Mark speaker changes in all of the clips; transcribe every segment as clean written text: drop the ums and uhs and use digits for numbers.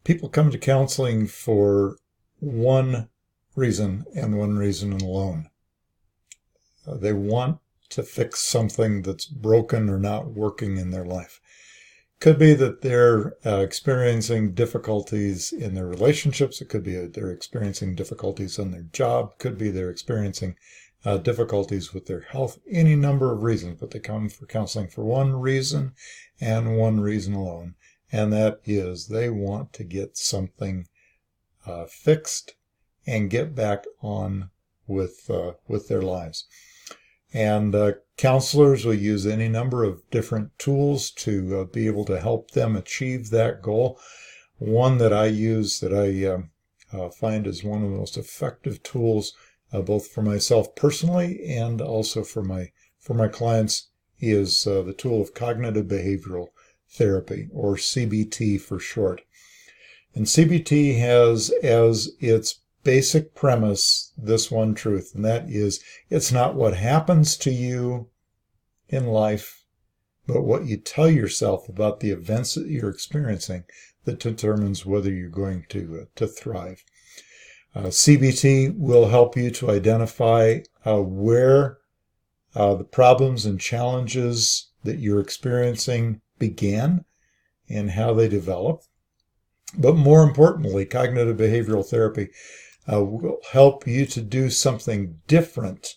Speaker 1: People come to counseling for one reason and one reason alone. They want to fix something that's broken or not working in their life. Could be that they're experiencing difficulties in their relationships. It could be they're experiencing difficulties on their job. Could be they're experiencing difficulties with their health. Any number of reasons, but they come for counseling for one reason and one reason alone. And that is they want to get something fixed and get back on with their lives. And counselors will use any number of different tools to be able to help them achieve that goal. One that I use that I find is one of the most effective tools, both for myself personally and also for my clients, is the tool of cognitive behavioral therapy, or CBT for short. And CBT has as its basic premise this one truth, and that is it's not what happens to you in life, but what you tell yourself about the events that you're experiencing that determines whether you're going to thrive. CBT will help you to identify where the problems and challenges that you're experiencing began and how they develop. But more importantly, cognitive behavioral therapy will help you to do something different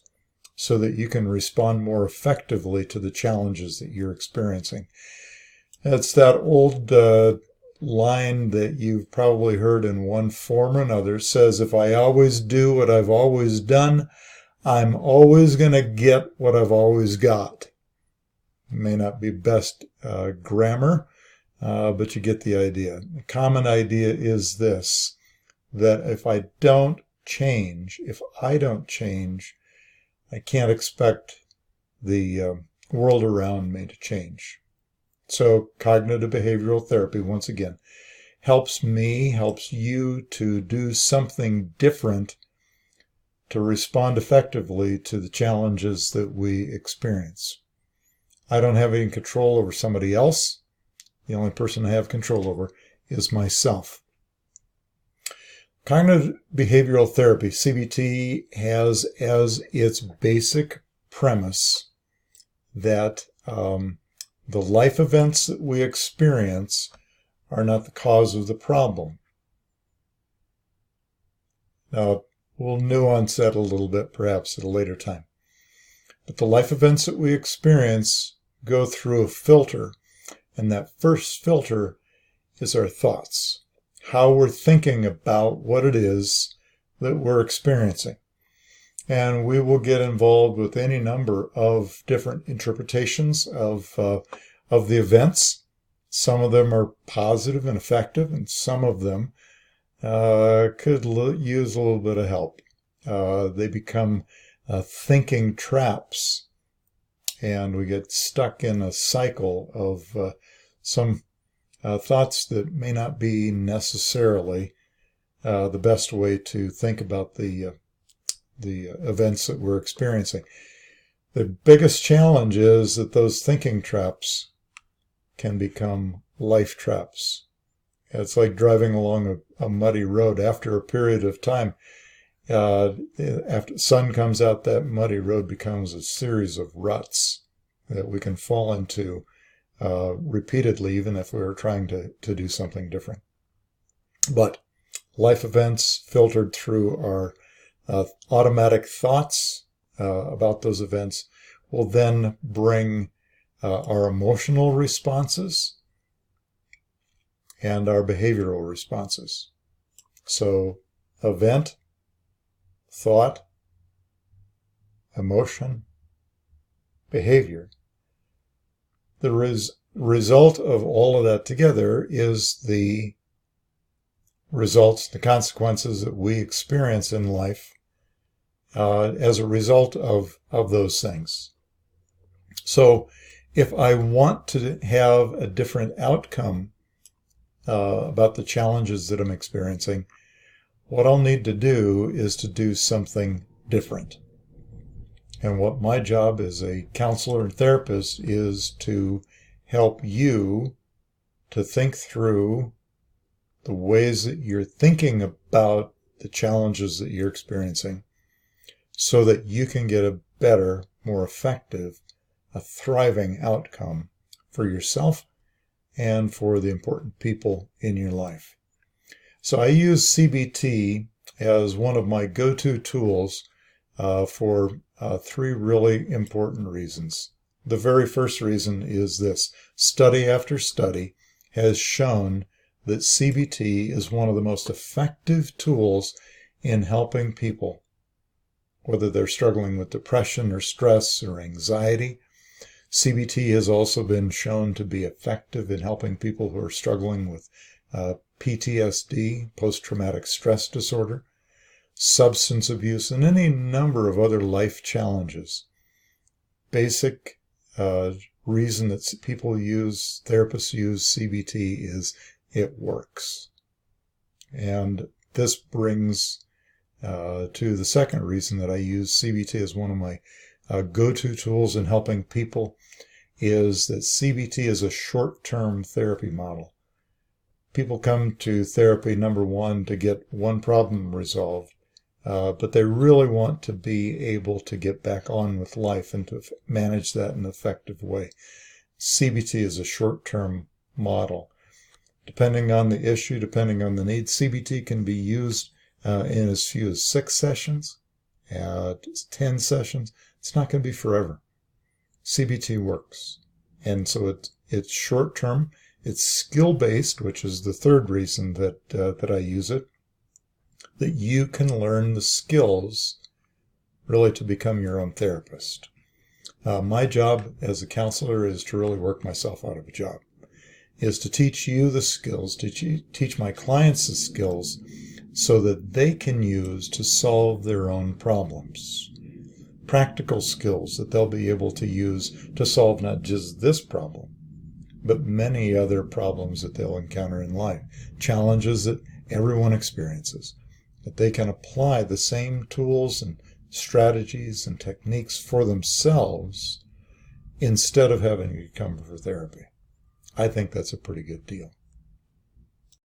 Speaker 1: so that you can respond more effectively to the challenges that you're experiencing. It's that old line that you've probably heard in one form or another. Says, if I always do what I've always done, I'm always going to get what I've always got. It may not be best grammar, but you get the idea. The common idea is this, that if I don't change, I can't expect the world around me to change. So cognitive behavioral therapy, once again, helps you to do something different to respond effectively to the challenges that we experience. I don't have any control over somebody else. The only person I have control over is myself. Cognitive behavioral therapy, CBT, has as its basic premise that the life events that we experience are not the cause of the problem. Now, we'll nuance that a little bit perhaps at a later time. But the life events that we experience go through a filter, and that first filter is our thoughts, how we're thinking about what it is that we're experiencing. And we will get involved with any number of different interpretations of the events. Some of them are positive and effective, and some of them could use a little bit of help. They become thinking traps, and we get stuck in a cycle of some thoughts that may not be necessarily the best way to think about the events that we're experiencing. The biggest challenge is that those thinking traps can become life traps. It's like driving along a muddy road. After a period of time, after the sun comes out, that muddy road becomes a series of ruts that we can fall into repeatedly, even if we were trying to do something different. But life events filtered through our automatic thoughts about those events will then bring our emotional responses and our behavioral responses. So event, thought, emotion, behavior. The result of all of that together is the results, the consequences that we experience in life as a result of those things. So if I want to have a different outcome about the challenges that I'm experiencing, what I'll need to do is to do something different. And what my job as a counselor and therapist is to help you to think through the ways that you're thinking about the challenges that you're experiencing so that you can get a better, more effective, a thriving outcome for yourself and for the important people in your life. So I use CBT as one of my go-to tools for three really important reasons. The very first reason is this: study after study has shown that CBT is one of the most effective tools in helping people, whether they're struggling with depression or stress or anxiety. CBT has also been shown to be effective in helping people who are struggling with PTSD, post-traumatic stress disorder, substance abuse, and any number of other life challenges. Basic reason that therapists use CBT is it works. And this brings to the second reason that I use CBT as one of my go-to tools in helping people, is that CBT is a short-term therapy model. People come to therapy, number one, to get one problem resolved, but they really want to be able to get back on with life and to manage that in an effective way. CBT is a short-term model. Depending on the issue, depending on the need, CBT can be used in as few as 6 sessions, 10 sessions. It's not going to be forever. CBT works. And so it's short-term. It's skill-based, which is the third reason that I use it, that you can learn the skills really to become your own therapist. My job as a counselor is to really work myself out of a job, is to teach you the skills, to teach my clients the skills so that they can use to solve their own problems. Practical skills that they'll be able to use to solve not just this problem, but many other problems that they'll encounter in life, challenges that everyone experiences, that they can apply the same tools and strategies and techniques for themselves instead of having to come for therapy. I think that's a pretty good deal.